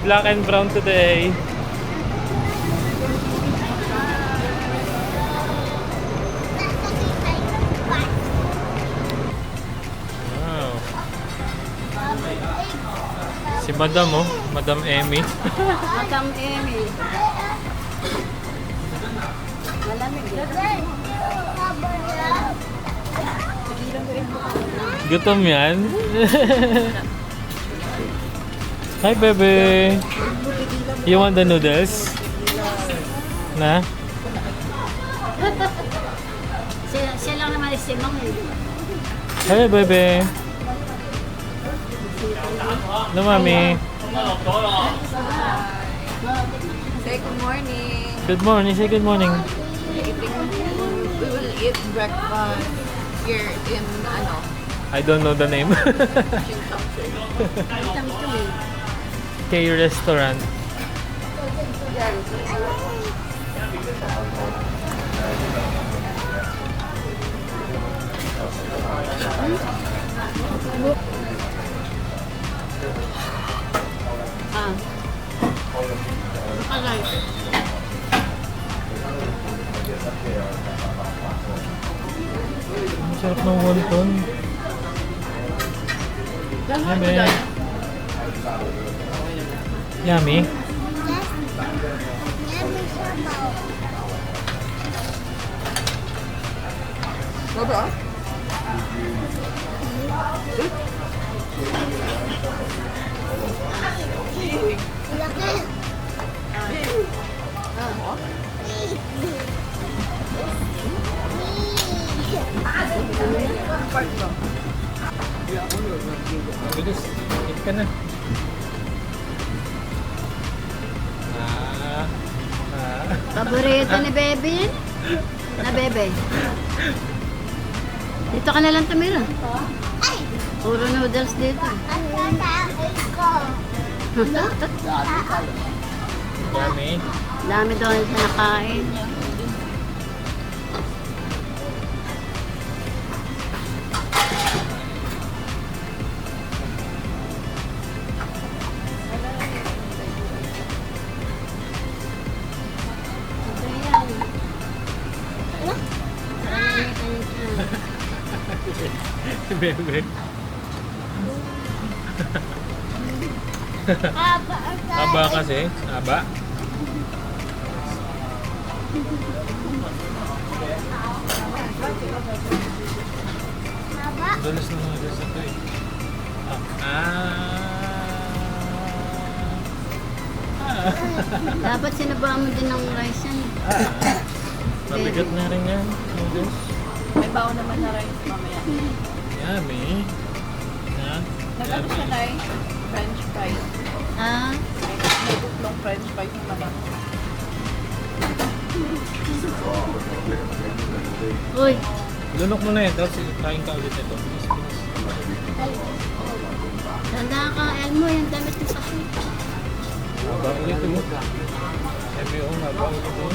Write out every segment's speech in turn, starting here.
black and brown today. Wow. Si Madam, oh. Madam Emmy. Madam Emmy. Malamig yan. Gutom yan. Hi, baby. You want the noodles? Na? Siya lang naman si Mang. Hi, baby. No, mami. Say good morning. Good morning. Say good morning. We will eat breakfast here in I don't know the name. K restaurant. Alay. Ang sarap ng wonton. Yummy. Yummy. Baba? Bilis. Eat ka na. Paborito ni Bebe? Na Bebe? Dito ka na lang tumira. Puro noodles dito. Yummy. Dami doon sa nakain. Bebe. Aba kasi. Aba. Dulas na mga dulas ito eh. Dapat sinabaan mo din ng rice yan. Mabigat na rin yan. Noodles. May baon naman na rice mamaya. Yummy. Ha? Nagano siya na French fries. Ah? May buklong French fries yung madam. Uy. Lunok mo na yan. Tapos kain ka ulit ito. Bilis. Tanda ka, Elmo, yung damit mo sa shoot. Haba ulit ito. Sabi ko, haba ulit ito.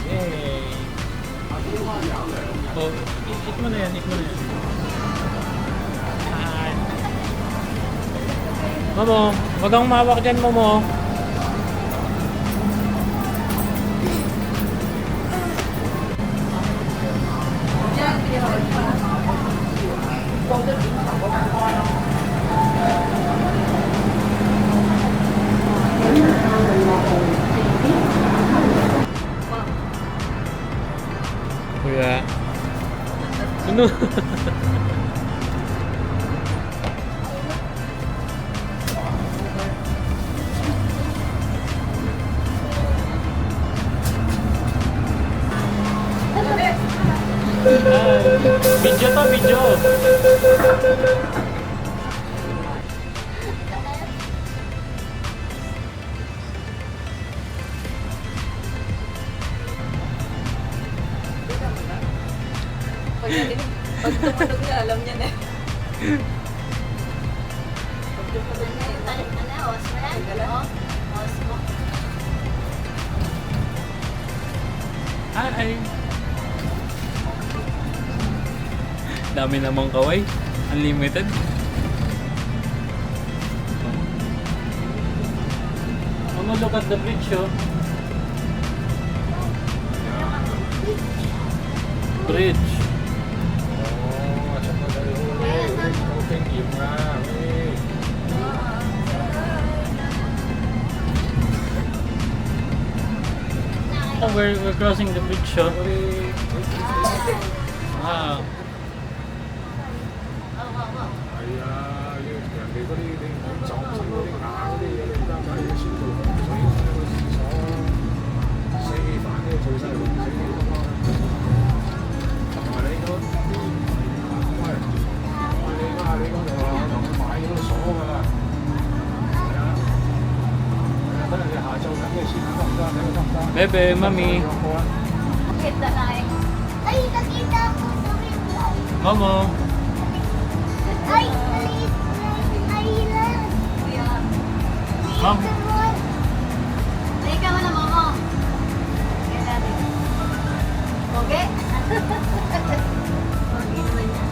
Yay! Oh, eat mo na yan, eat mo na yan. Momo, wag kang mawak dyan, Momo. Kuya. Ano? Video to, video. Pag tumunog niya, alam niya na. Pag tumunog niya, Ay. dami namang kaway. Unlimited. Mama, look at the bridge, oh. Bridge. Oh, we're crossing the bridge, oh. Wow. Bebe, mami. Kita na eh. Ay, nakita ko sa window. Momo. Ay, maliit na island. Mom. Ay, ka mo na, Momo. Kaya natin. Okay? Okay naman yan.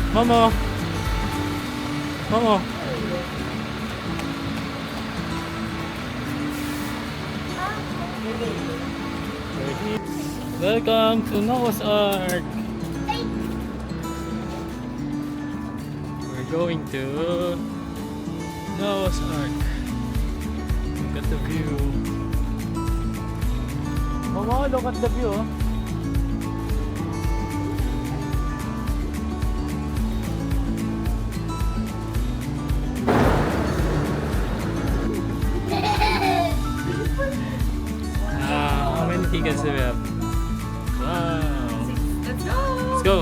Momo. Momo. Welcome to Noah's Ark. We're going to Noah's Ark. Look at the view. Momo, look at the view. How many tickets do we have? Wow. Let's go! Let's go.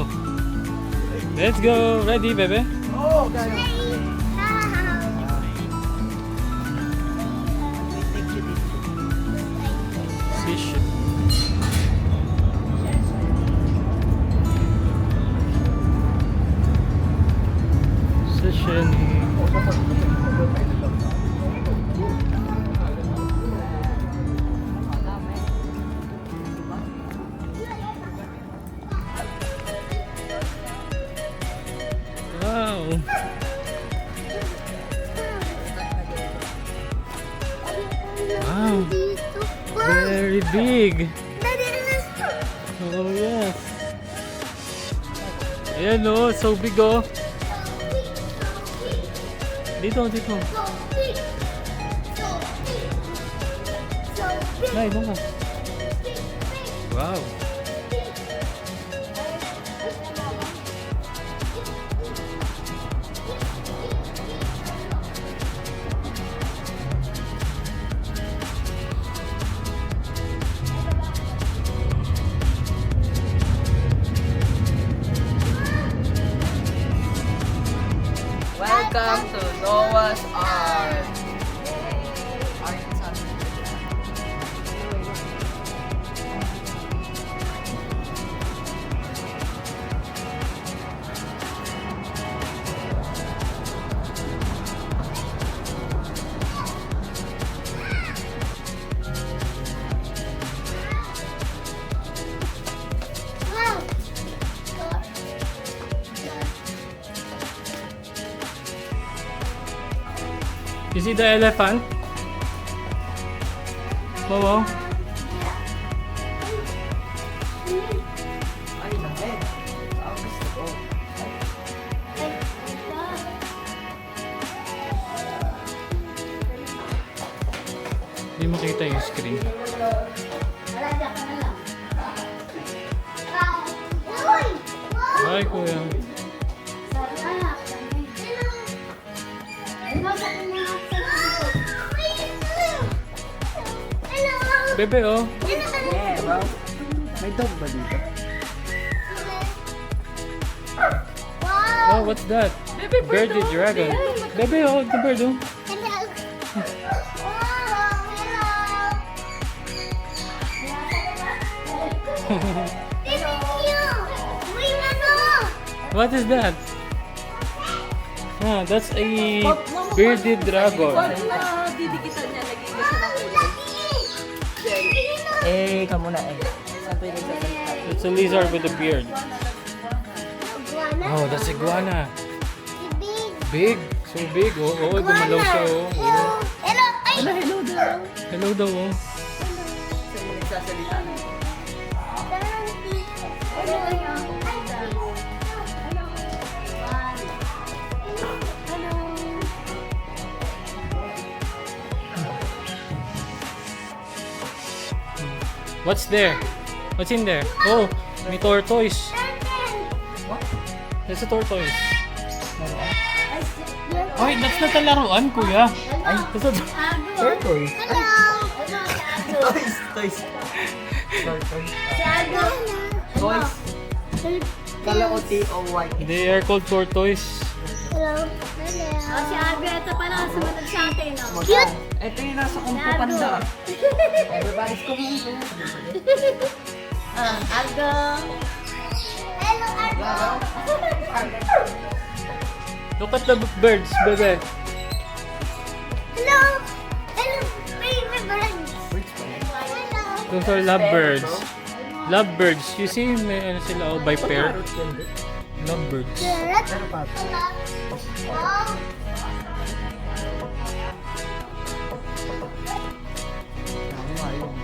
Let's go. Ready, baby? Oh, guys. Thank you, Fish. Session. Wow. Wow. Very big. Oh yes. Ayan oh, so big oh. Dito, dito. Nay, doon ka. Wow. Welcome to Noah's Ark. You see the elephant? Momo? Ay, naku. Ang gusto ko. Hindi makita yung screen. Bye, kuya. Bebe, oh. Yeah, wow. May dog ba dito? Oh, what's that? Birdie dragon. Bebe, oh, the bird, oh. What is that? Ah, that's a bearded dragon. Didikitan niya, lagyan niya siya ng kulay. Eh, kamu na eh. Saan pwede nagsasalita? It's a lizard with a beard. Iguana. Oh, that's iguana. Big. Big. So big. Oh, oh, gumalaw siya. Oh. Hello. Hello. Ay. Hello daw. Hello daw. Oh. Saan yung nagsasalita? What's there? What's in there? Oh, may tortoise. There's a tortoise. Oh, that's not a laruan, kuya. Ay, that's a... Turtles. Hello. Toys. Toys. Turtles. Toys. Kala ko T-O-Y. They are called tortoise. Hello. Oh, si Alberto pala, sumunod sa atin, no? Cute. Ito yung nasa Kung Fu Panda. Everybody's coming. Aldo. Hello, Argo. Look at the birds, bebe. Hello. Hello, baby birds. Hello. Those are lovebirds. Lovebirds. You see, may ano sila all by pair. Lovebirds. Carrot. Pero pa. Wow. Tama yun.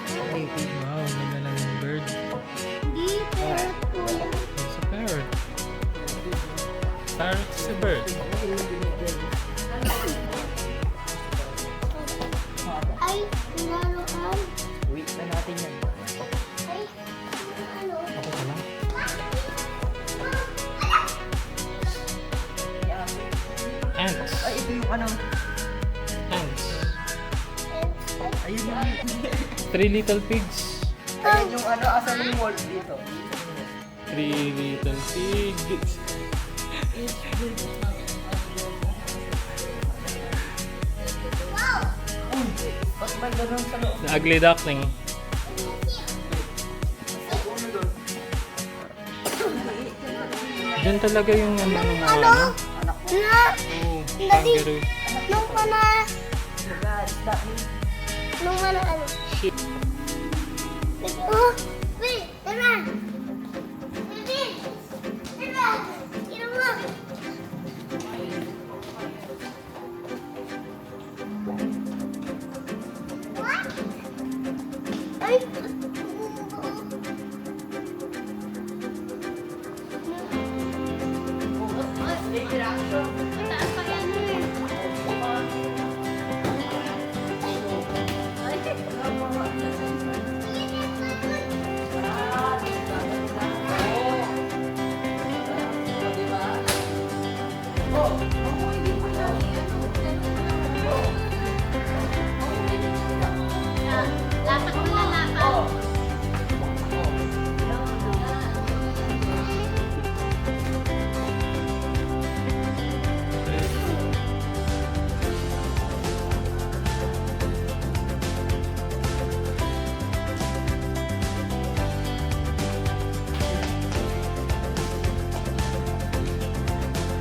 Okay. Wow, ganda lang yung bird. Hindi, carrot po yan. It's a parrot. Parrot is a bird. Ay, laruan. Wait na natin yan. Ay, ano? Ako ka lang. Ants. Ay, ito yung ano. Ants. Ayun yung... Three little pigs. Ayun yung ano, asan yung wolf dito? Three little pigs. Uy! Ba't may ganun sa loob? The ugly duckling. Diyan talaga yung ano, Ano? Na? Oh, Daddy. kangaroo. Nung mana? God, that means... Nung mana ano? Shit. Oh, wait, tara. Baby, tara. Ino mo. What? Ay. Mataas pa yan, eh. Lapak mo na lapak.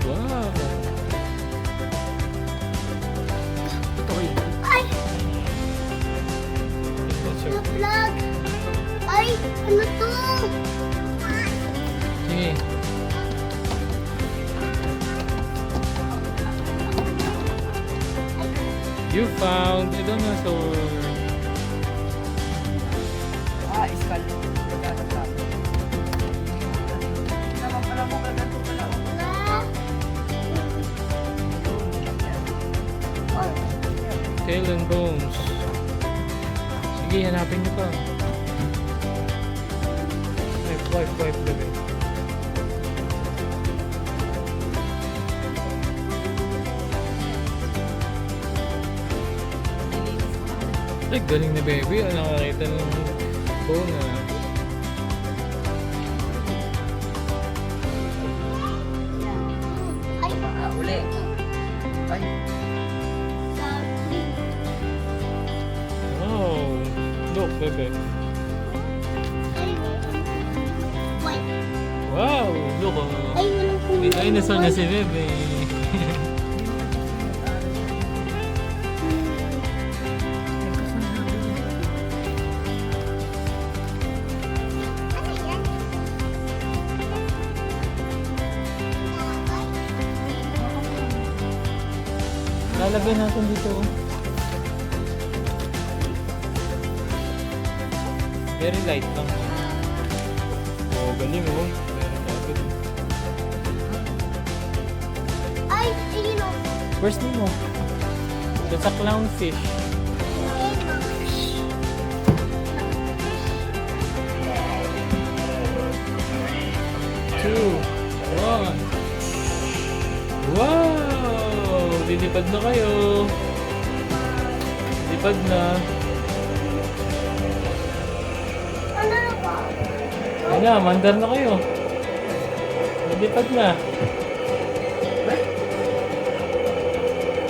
Wow. Totoo yun. Ay, That's the your... vlog. Ay, ano to? Sige. You found a dinosaur. Ah, iskal. Nagkasap sa akin. Naman pala mo, ganito pala. Na? Oh, Tail and bones. Sige, hanapin niyo pa. Wipe, baby. Ay, galing na baby. Nakakita ng bone na. ay, Uli. Ay, sabi. Oh, look, baby. Ay, white. Wow, look. Oh. Ay, walang kulay. Dinosaur na si Bebe. Ano yan? Lalagay natin dito. Very light lang. Oh, galing oh. Meron agad. Ay, ayun o. Where's Nemo? That's a clownfish. Two, one. Wow! Lilipad na kayo. Lipad na. Ano na ba? Ayun na, mandar na kayo. Lilipad na.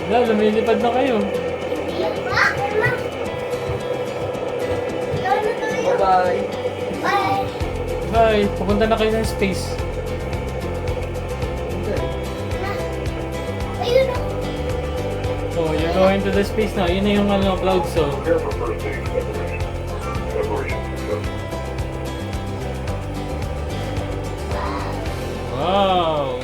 Lumilipad na kayo. Yan ba? Emma? Yan na tayo. Bye-bye. Bye. Bye! Pupunta na kayo ng space. Ayun o. Oh, you're going to the space now. Yun na yung clouds oh. Prepare for first stage separation. Separation successful. Wow!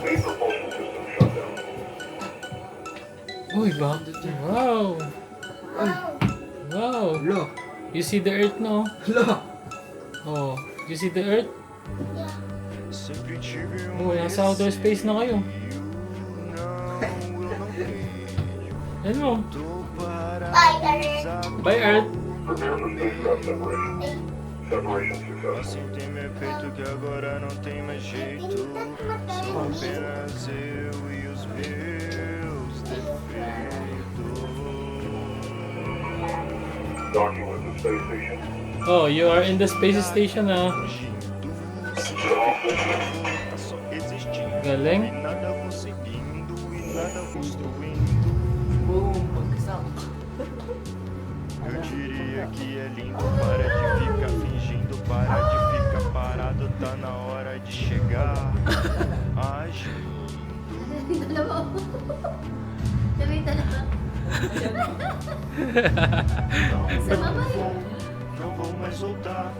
Main propulsion system shut down. Uy, ba? Wow! Wow! Lo. You see the earth no? Lo. Oh, you see the earth? Yeah. Oh, nasa outer space na kayo. Ano? Bye, Darren. Bye earth! Prepare for spacecraft separation. Separation successful. Assim tem meu peito que agora não tem mais jeito. São apenas eu e os meus defeitos. Docking with the space station. Oh, you are in the space station ah. Tá só existindo Galing. e nada conseguindo e nada construindo. Boom. Pagkasal. Eu diria que é lindo. Para de ficar fingindo, para de ficar parado. Tá na hora de chegar. Agindo. Dalawa. Sabi dalawa. Sama ba yun? Não vou mais soltar.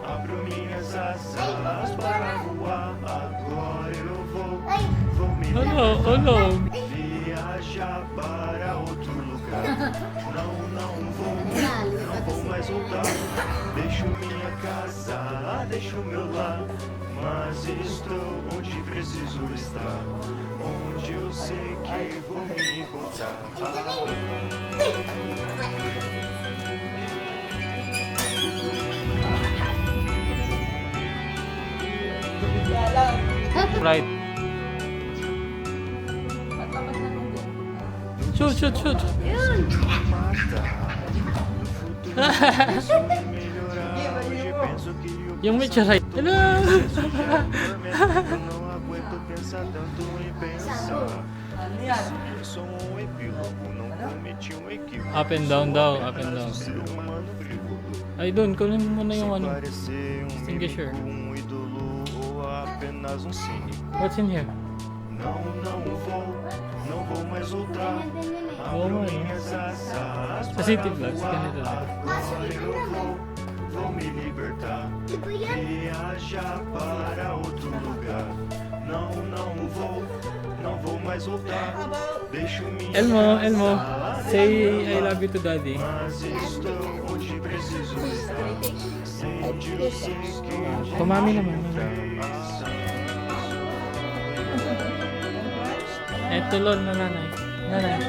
Abro minhas asas para voar. Agora eu vou me Oh no, oh no. viajar para outro lugar. Não vou mais voltar. Deixo minha casa, deixo meu lar. Mas estou onde preciso estar. Onde eu sei que vou me encontrar. Right. Shoot, shoot, shoot. Yung meteorite. Hello! Não aguento pensar tanto em pensar. Ano yan? Sou um epílogo, não cometi um equívoco. Up and down daw, up and down. Ser humano frívodo. Ay, doon. Kunin mo na yung ano. Parecer um Extinguisher. mímico, um ídolo ou apenas um cínico. What's in here? Não vou mais voltar. Oo nga, Abro eh. minhas asas Sa City Vlogs, ganito lang. vou me libertar. Di ba yan? Viajar para outro lugar. Não vou mais voltar. Deixo minha Elmo, casa, say I love you to daddy. mas estou onde preciso estar. Onde eu sei que Pumami naman. Eto lol na nanay. Nanay.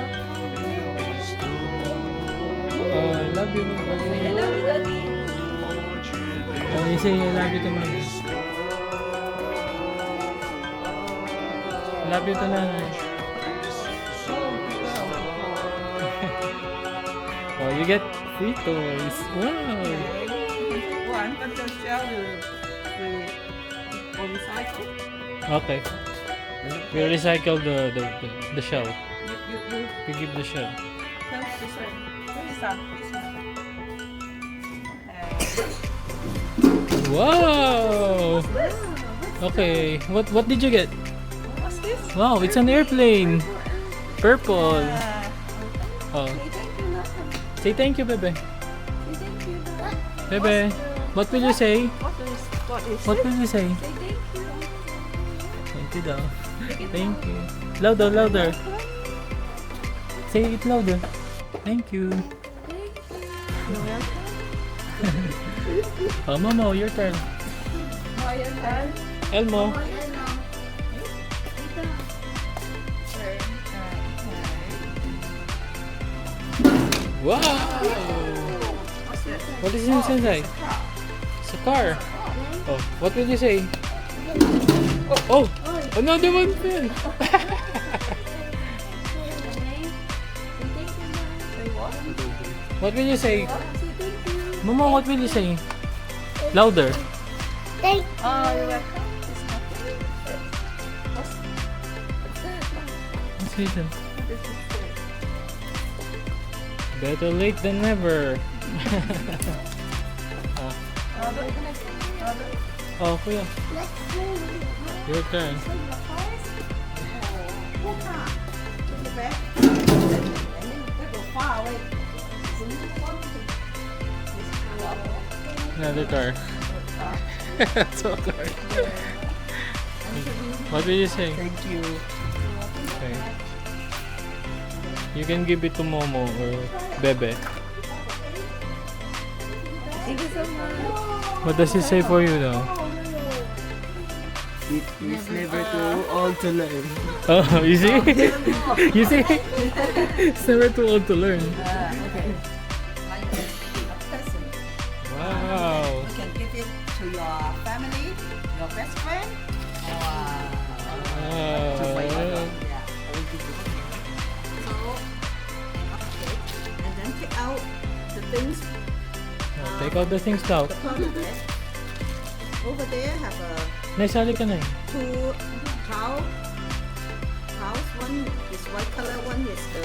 Oh, I love you. I love you, Daddy. Oh, you say I love you to mommy. I love you to nanay. Oh, you get free toys. Wow. One, but the shell will recycle. Okay. We recycle the shell. You We give the shell. this one. This one. Wow. Okay. What did you get? What's this? Wow, it's an airplane. Purple. Oh. Say thank you, Bebe. Bebe, what will you say? What will you say? Thank you daw. Thank you. Louder, louder. Say it louder. Thank you. Oh, Momo, your turn. Elmo. Wow! What is inside? It's a car. Oh, what will you say? Oh, another one pen. What will you say? Mama, what will you say? Louder. Thank Oh, you're welcome. What's it? Better late than never. Oh, kuya. Your turn. Another car. So car. What will you say? Thank you. Okay. You can give it to Momo or Bebe. Thank you so much. What does it say for you now? It is never too old to learn. Oh, you see? You see? It's never too old to learn. Okay. Wow. You can give it to your family, your best friend, or to Wow. yeah. I will give you. So, okay, and then take out the things. Take out the things now. The part of it. Over there have a Naisali ka na eh. two towels. One is white color, one is the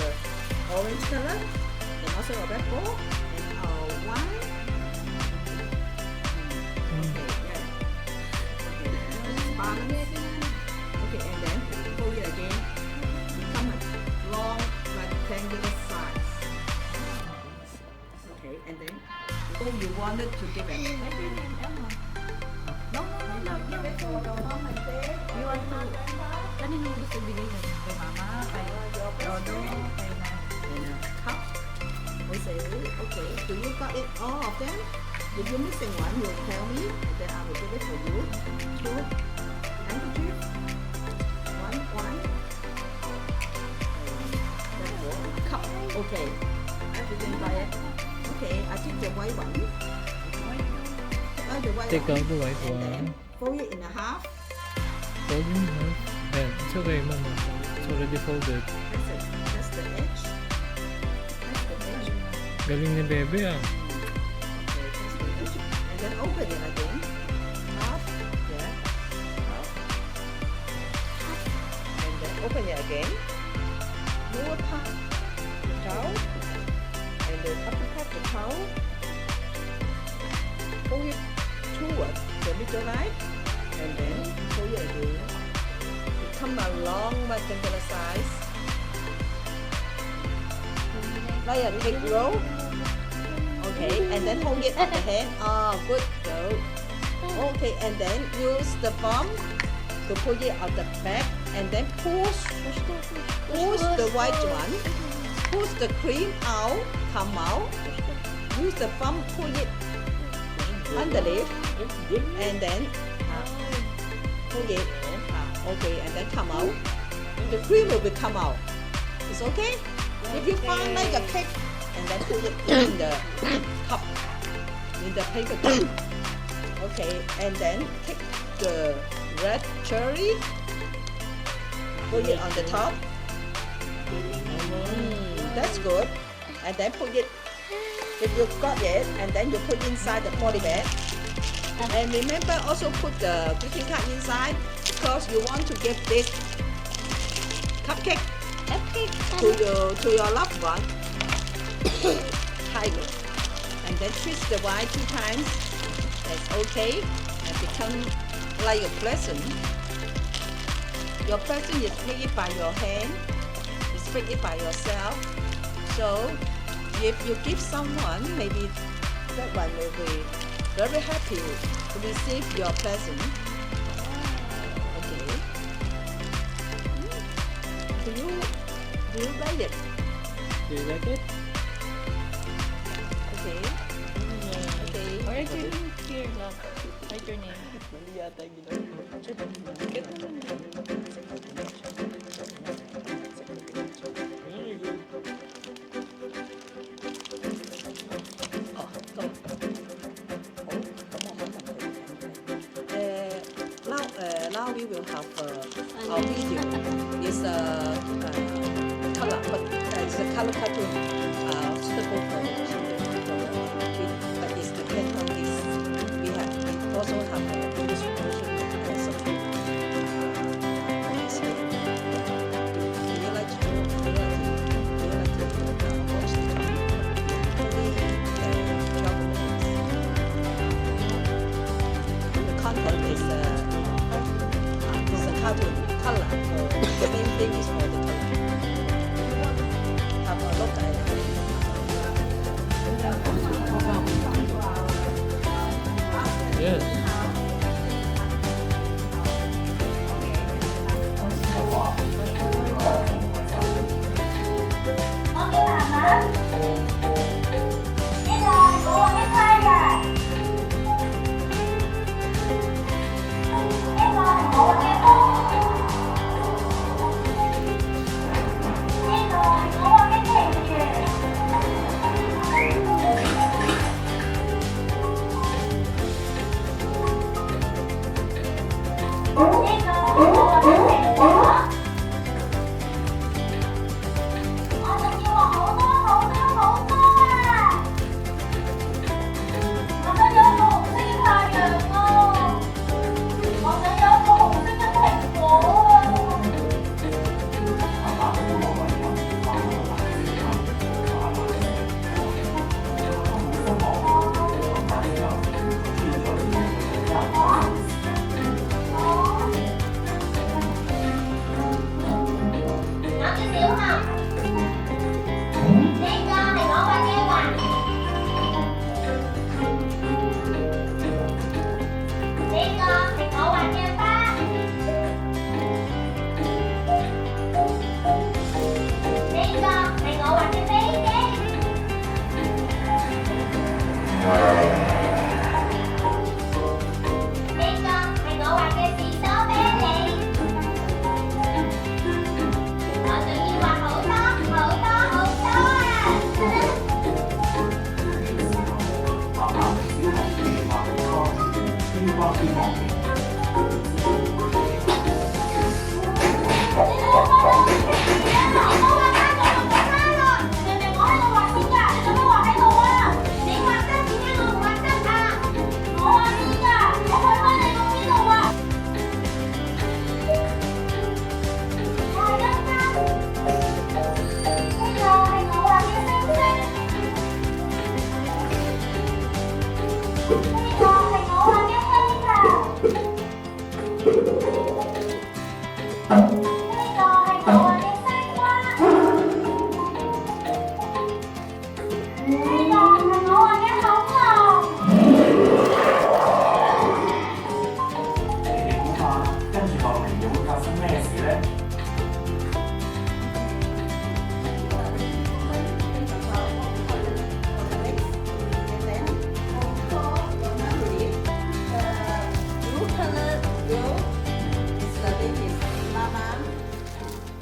orange color, and also a red bowl and one. Okay, yeah. Okay, it's balanced. Okay, and then fold it again. Become a long rectangular size. Okay, and then you wanted to give it. No, give it to your mom and dad. You want to. Kanino gusto bigay niyo? Kay mama, kay lolo, kay nanay. Cup. We say, okay, do you got it all of them? If you're missing one, you'll tell me, and then I will give it for you. Two handkerchief. One. That's all. Cup. Okay. Everything by it. Okay, I take the white one. Take out the white and one. then fold it in a half. Folding half. Yeah, it's okay, Mama. It's already folded. That's it. That's the edge. That's the edge. Galing ni Bebe ah. Okay, that's the edge. And then open it again. Half. Yeah. Half. And then open it again. Lower part the towel. And then upper part the towel. Fold it toward the middle line. And then fold it again. Become a long rectangular size. Like a cake roll. Okay, and then hold it at the hand. Oh, good, go. Okay, and then use the thumb to put it on the back, and then push the white one. Push the cream out, come out. Use the thumb, put it underneath, and then put it. Okay, and then come out. The cream will come out. It's okay. If you find like a cake, and then put it in the cup, in the paper cup. Okay, and then take the red cherry, put it on the top. That's good. And then put it, if you got it, and then you put inside the poly bag. And remember also put the greeting card inside, because you want to give this cupcake to your loved one. Tiger. And then twist the wire 2 times. That's okay. And become like a present. Your present is make it by your hand. You make it by yourself. So if you give someone, maybe that one will be very happy to receive your present. Okay. Do you like it? Do you like it? Okay. Okay. Write your name here, love. Write your name. Very good. Oh, come. Oh, come on. Now we will have our video. It's a color, but it's a color cartoon suitable for the children, for the kids. But it's depends on this. We also have a English version and some. Do you like to watch the the content is a cartoon color. The main thing is for the color. Have a look at it. Yes.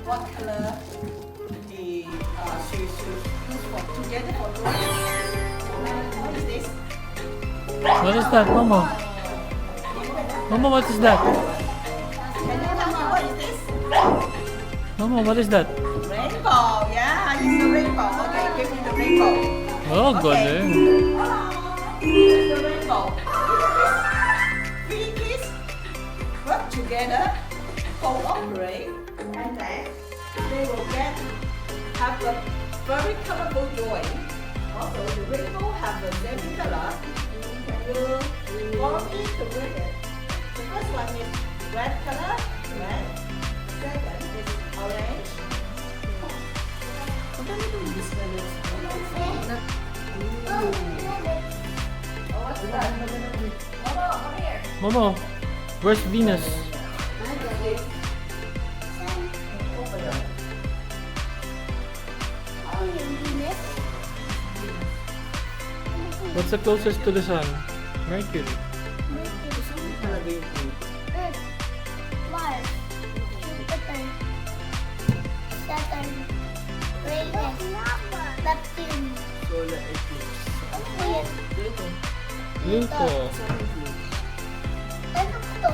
What color she should use for together for drawing? What is this? What is that, Momo? Momo, what is that? Can you tell me what is this? Momo, what is that? Rainbow, yeah, it's a rainbow. Okay, give me the rainbow. Oh, Okay. galing. Here's the rainbow. Three kids work together, cooperate, and then they will have a very colorful drawing. Also, the rainbow have the same color. Can you for me to read it. The first one is red color, red. Second is orange. Oh, what's that? Over here. Momo, where's Venus? What's the closest to the sun? Mercury. Earth, Mars, Jupiter, Saturn, Uranus, Neptune. Ano po yan? Pluto. Ano po to?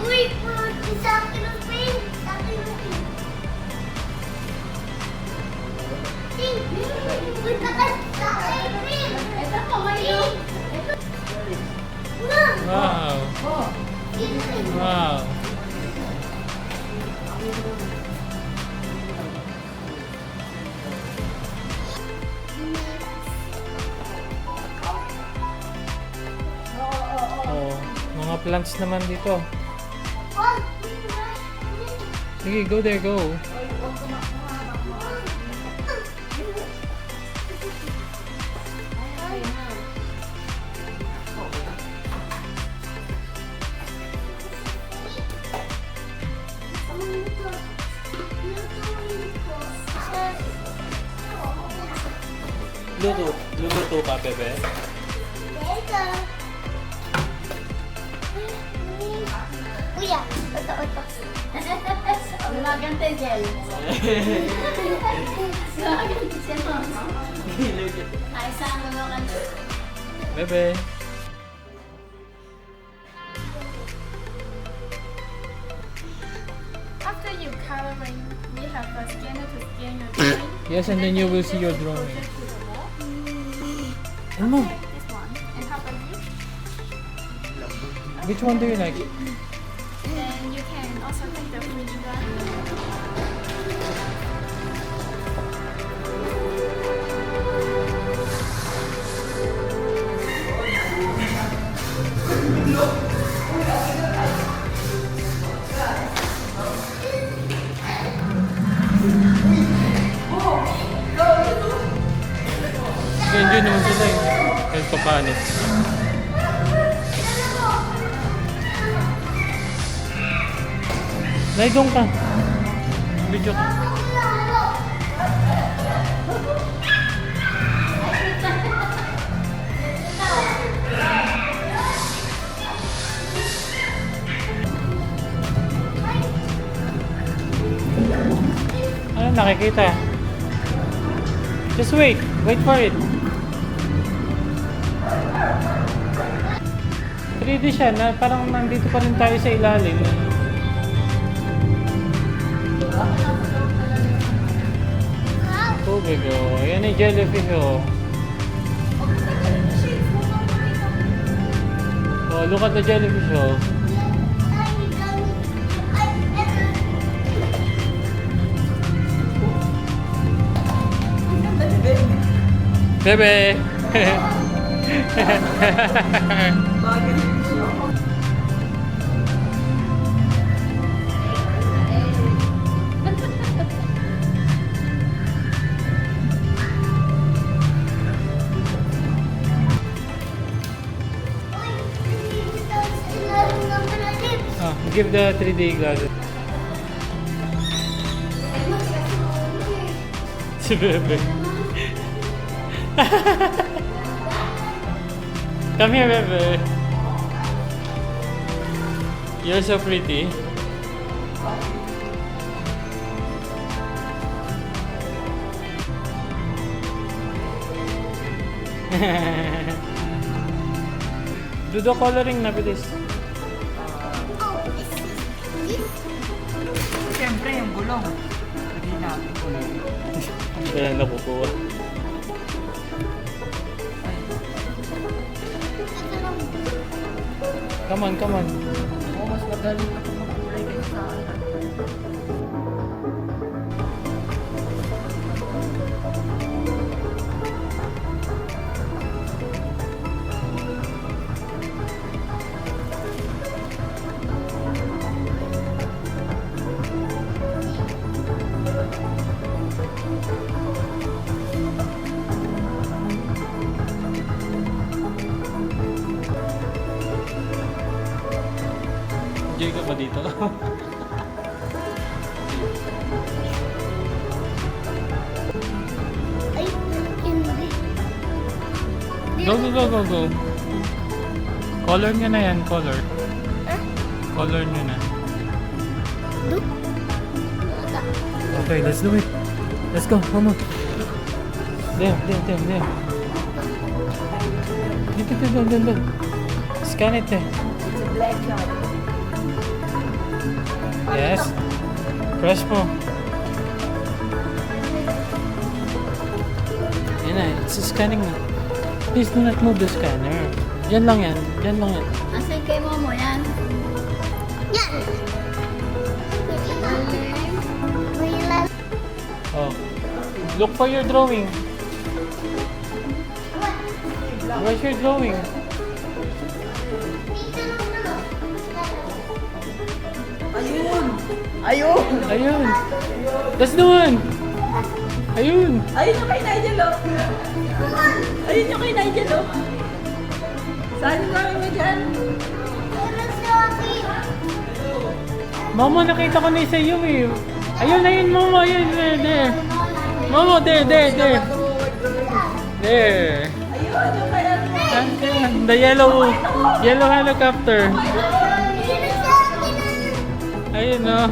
Uy, sa akin ang pin. Sa akin ang pin. Pin. Uy, sa akin ang pin. Ito po, ngayon. Ito. Wow. Wow. Oh, mga plants naman dito. Sige, go there, go. Luto ka, bebe. Kuya, ito. Lumagante gel. Lumagante gel. Ay, saan lumagante? Bebe. After you coloring, we have a scanner to scan your drawing. Yes, and then you will see your drawing. Closer to the wall. Ano? This one. And how about you? Which one do you like? Then you can also take the 3D gun. Enjoy naman sila eh. Kahit pa paano. Nay, doon ka. Video ka. Ano nakikita? Just wait. Wait for it. 3D siya na parang nandito pa rin tayo sa ilalim. Tubig oh. Ayan yung jellyfish oh. Oh, look at the jellyfish oh. Bebe! Give the 3D glasses. Si Bebe. Come here, Bebe. You're so pretty. Do the coloring na, bilis. Siyempre, yung gulong. Hindi natin kulay. Kaya nakukuha. Come on, come on. Oo, mas magaling ako magkulay kaysa sa akin. Enjoy ka ba dito? Ay, hindi. Go. Color nyo na yan, color. Color nyo na. Okay, let's do it. Let's go, Momo. There. Dito. Scan it eh. It's a black card. Yes. Press mo. Yan na, it's scanning na. Please do not move the scanner. Yan lang yan. Asan kay Momo yan? Yan! Violenta. Oh. Look for your drawing. Where's your drawing? Ayun. That's the one. Ayun. Ayun yung kay Nigel, oh. Ayun yung kay Nigel, oh. Saan yung gawin mo dyan? Momo, nakita ko na isa iyo eh. Ayun, Momo. Ayun, there. Momo, there. There. Ayun, yung kay ano. And the yellow helicopter. Ayun, oh.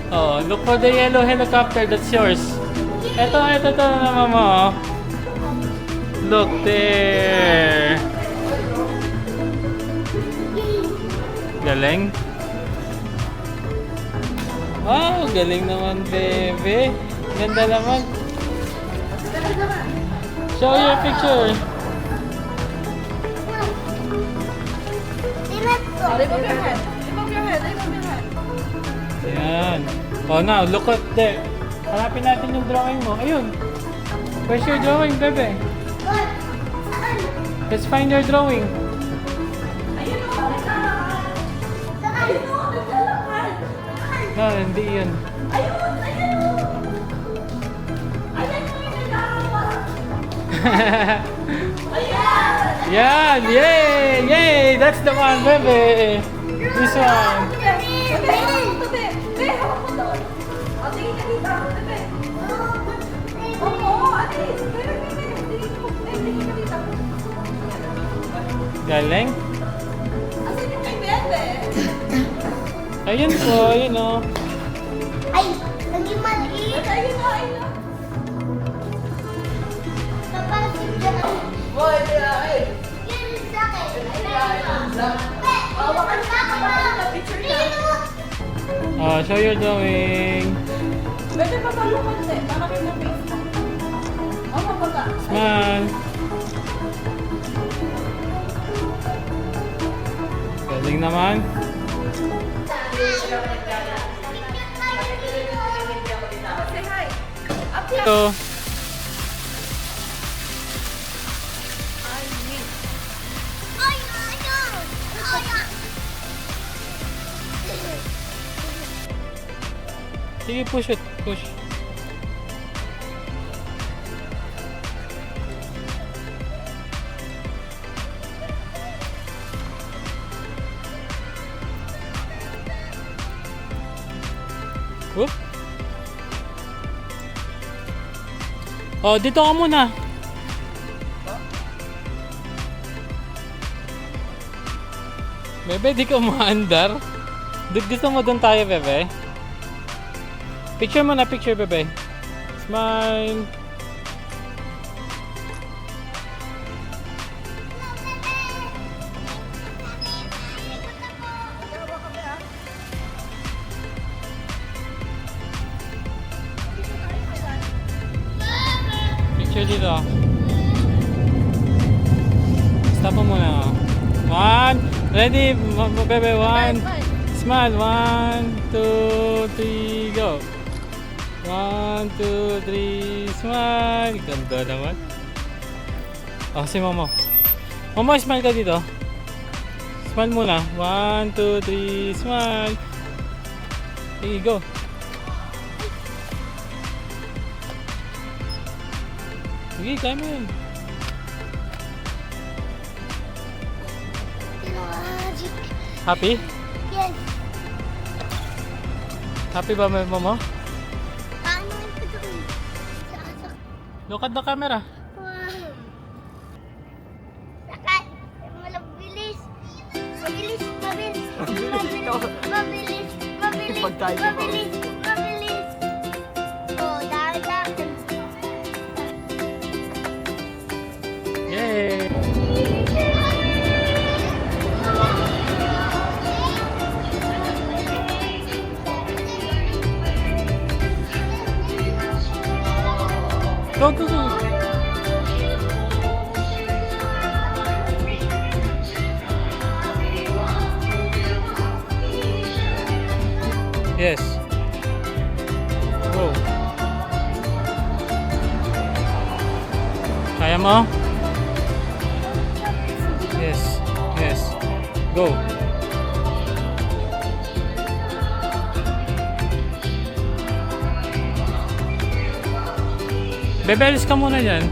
Oh, look for the yellow helicopter. That's yours. Ito na, Mama. Look there. Galing. Wow, galing naman, bebe. Ganda naman. Show your picture. Remove your head. Yan. Oh, now, look at there. Hanapin natin yung drawing mo. Ayun. Where's your drawing, bebe? Let's find your drawing. Ayun, oh. Ayun, oh. Naglalakad. No, hindi yun. Ayun, oh. Ayun, yung naglalakad. Ayan! Yan! Yay! That's the one, bebe! This one. Bebe, hawak mo doon. O, tingin ka dito. Bebe. Oo, alis. Bebe. Tingin ka dito. Galing. Asan yung kay Bebe? Ayun po, ayun o. Ay, naging maliit. Ayun na. Kapalit dyan. Boy, ay. Yan sa akin. Hawakan ka na picture ka. Oh, show your drawing. Pwede pa ba lumunti? Para kita face mo. O, mababa. Smile. Galing naman. Say hi. Up here. Ito. Sige, push it. Push. Whoop. Oh, dito ka muna. Bebe, di ka maandar. Gusto mo doon tayo, bebe? Picture mo na, picture, bebe. Smile. Picture dito. Stop mo muna. One. Ready, bebe. One. Smile. 1, 2, 3, go. 1, 2, 3, smile. Ganda naman. Oh, si Momo. Momo, smile ka dito. Smile muna. 1, 2, 3, smile. Okay, go. Sige, kaya mo yun. Magic. Happy? Yes. Happy ba mo? Paano ito gawin? Look at the camera. Sakay. Mabilis. Mabilis. Mabilis. Mabilis. Mabilis. Pagkain mo. Mabilis. Mabilis. Oh, dahan-dahan. Yay! Go, go, go! Yes. Go. Kaya mo? Yes. Yes. Go. Bebelis ka muna dyan.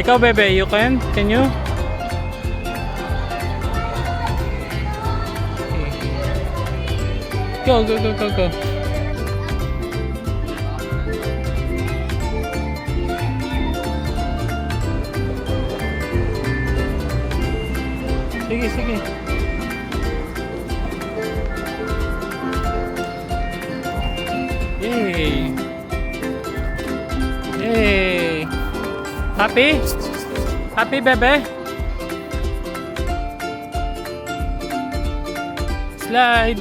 Ikaw, bebe, you can? Can you? Go, go, go, go, go. Sige, sige. Yay! Yay! Happy? Happy, bebe? Slide!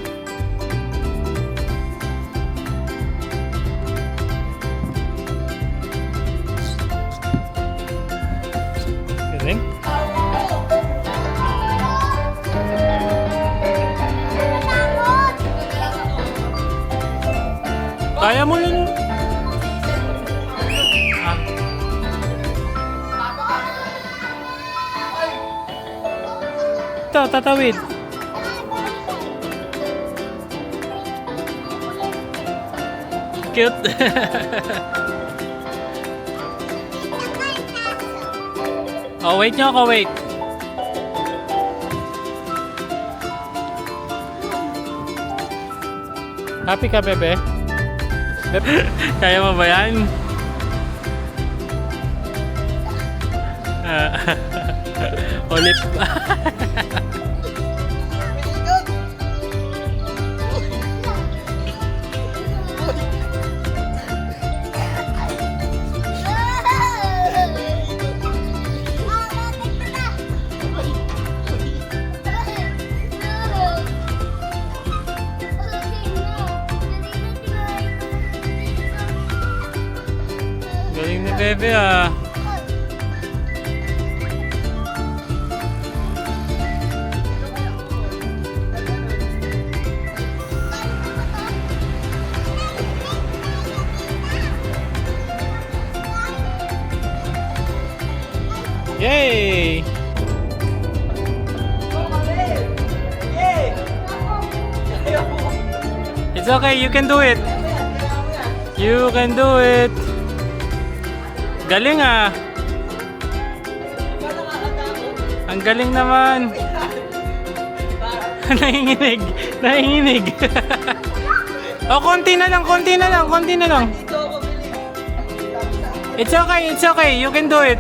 Galing? Kaya mo yun. Ah. Ito, tatawid. Cute. Oh, wait nyo ako, wait. Happy ka, bebe? Kaya mo ba yan? Ulit. Galing ni bebe ah. Yay! It's okay, you can do it. You can do it. Galing ah. Ang galing naman. Nanginginig. Nanginginig. Oh, konti na lang, konti na lang, konti na lang. It's okay, you can do it.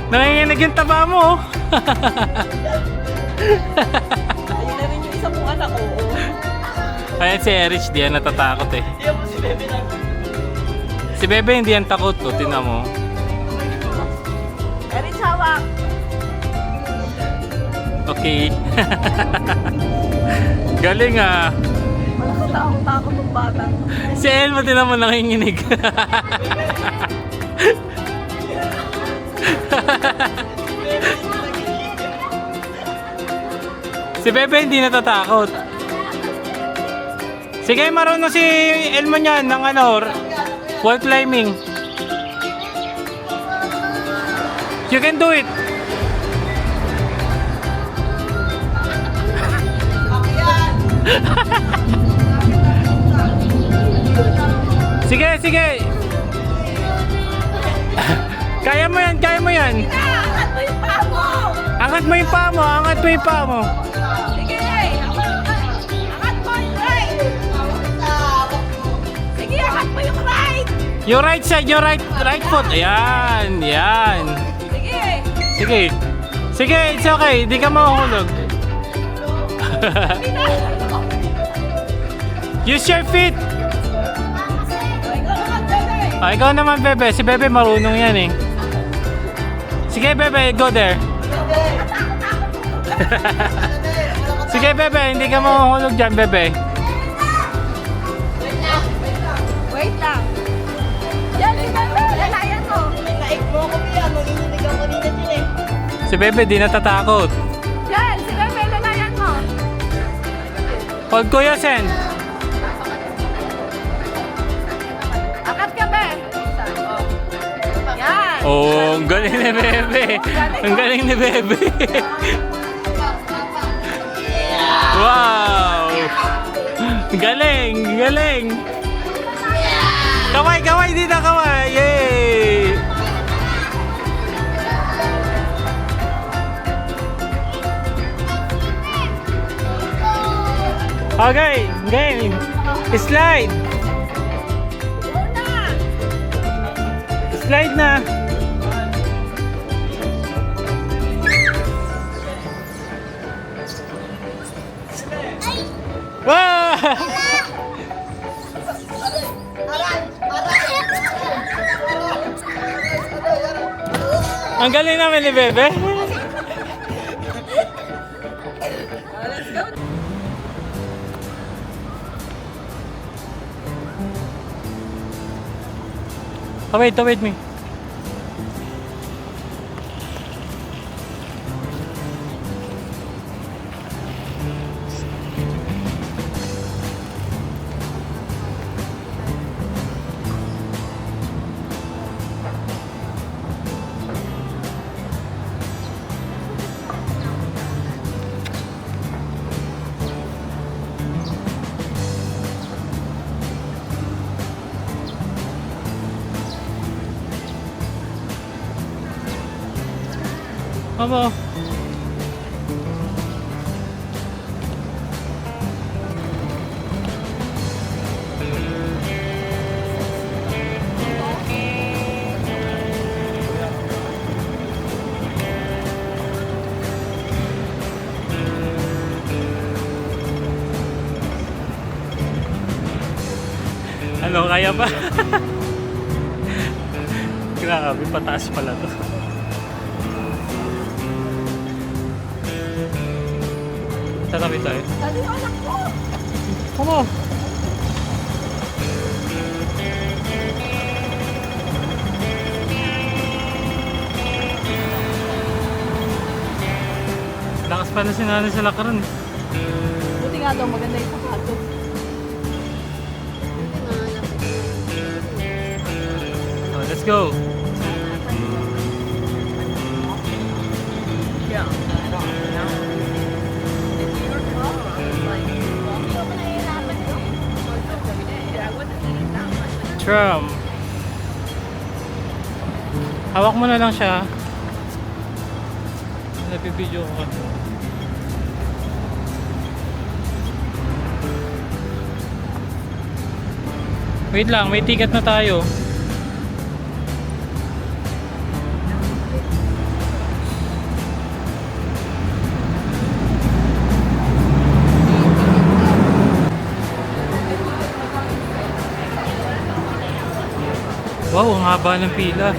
Nanginginig yung taba mo. Ayun na rin yung isa mong anak ko. Ayan si Erich, di yan natatakot eh. Diyan mo si Bebe lang. Si Bebe hindi yan takot to, tingnan mo. Erich, hawak. Okay. Galing ah. Malaki takot ng bata. Si Elmo tingnan mo nanginginig. Si Bebe hindi natatakot. Sige, marunong si Elmo niyan ng ano, wall climbing. You can do it. sige. Kaya mo yan, kaya mo yan. Angat mo yung paa mo! Angat mo yung paa mo, angat mo yung paa mo. Sige! Angat mo yung right! Sige, angat mo yung right! Your right side, your right foot. Ayan, yan. Sige! Sige. Sige, it's okay. Di ka mahuhulog. Use your feet. Ikaw naman, Bebe. Si Bebe marunong yan eh. Sige, Bebe. Go there. Sige, Bebe. Hindi ka mahuhulog dyan, Bebe. Wait lang. Yan, si Bebe. Lalayan mo. Naik mo ako yan. Nanginginig ako kanina din eh. Si Bebe, di natatakot. Yan, si Bebe. Lalayan mo. Hold Kuya Sen. Angat ka, Be. Yan. Oh, ang galing ni Bebe. Ang galing ni Bebe. Wow! Galing, galing. Kaway, kaway dito, kaway. Yay! Okay, game. Slide. Slide na. Wow! Ang galing namin ni Bebe. Oh, wait me. Mama. Ano, kaya ba? Grabe, pataas pala to. Tatabi tayo. Dali yung anak ko. Come on. Lakas pala si nanay sa lakaran. Buti nga daw maganda yung sapato. Oh, let's go. Tram. Hawak mo na lang siya. Nabibidyo ko. Wait lang, may ticket na tayo. Wow, ang haba ng pila.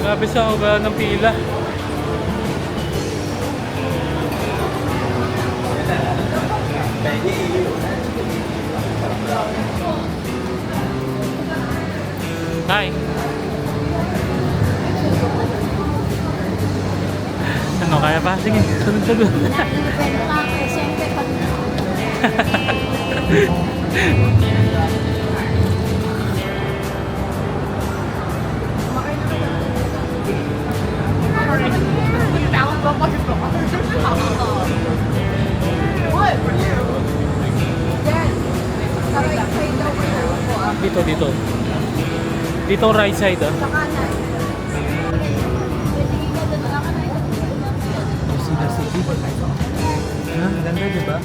Grabe sa haba ng pila. Hi. Ano, kaya ba? Sige, sunod-sunod. Dito, dito. Dito right side ah. Sa kanan. Pwede ka doon sa kanan. You see the city? Ha? Ganda diba?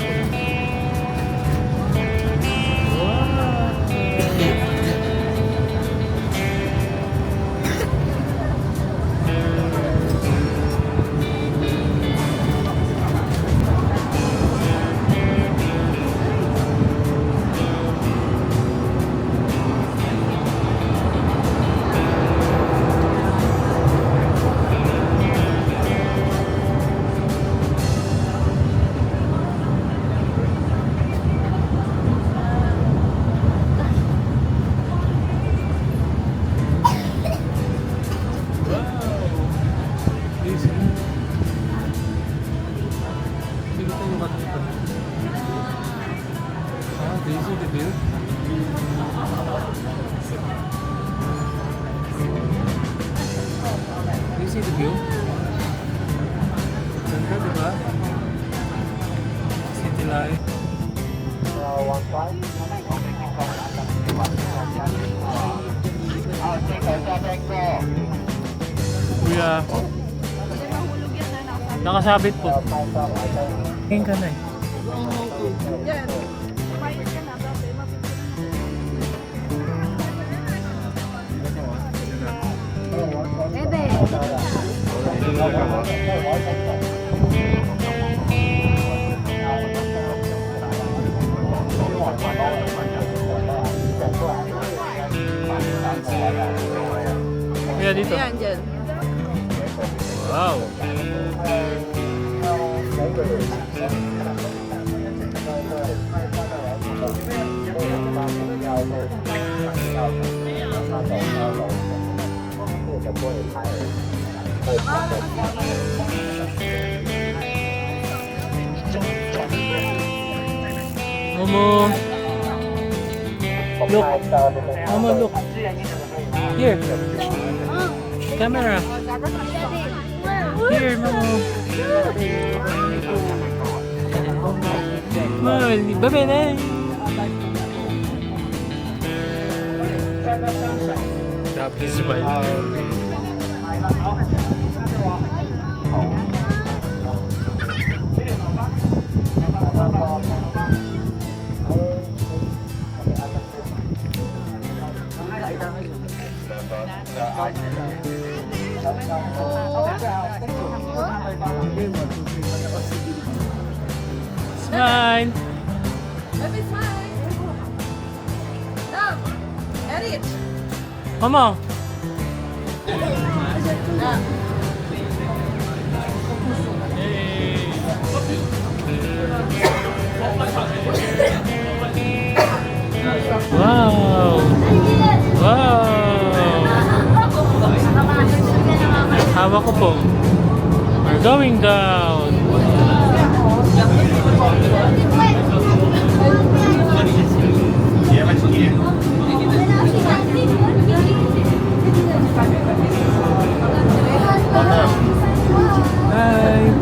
Do you see the view? Do you see the view? Ganda, diba? City life. Kuya, nakasabit po. Tingin ka na eh. Yan. Kumain ka na. Dapat Bebe. Kuya dito. Yan, dyan. Wow. Momo. Look. Momo, look. Here. Camera. Here, Momo. Momo, bebe na. Happy smile. Smile. Baby, smile. Love. Edit. Momo. Wow. Wow. Hawak ko po. We're going down. Bye.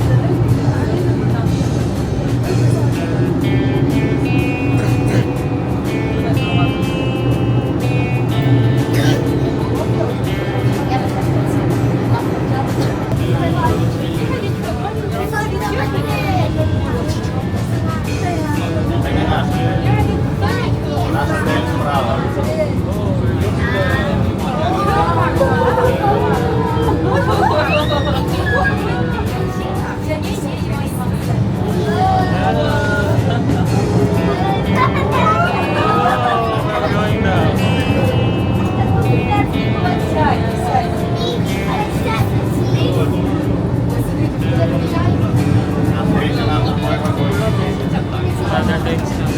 Other things.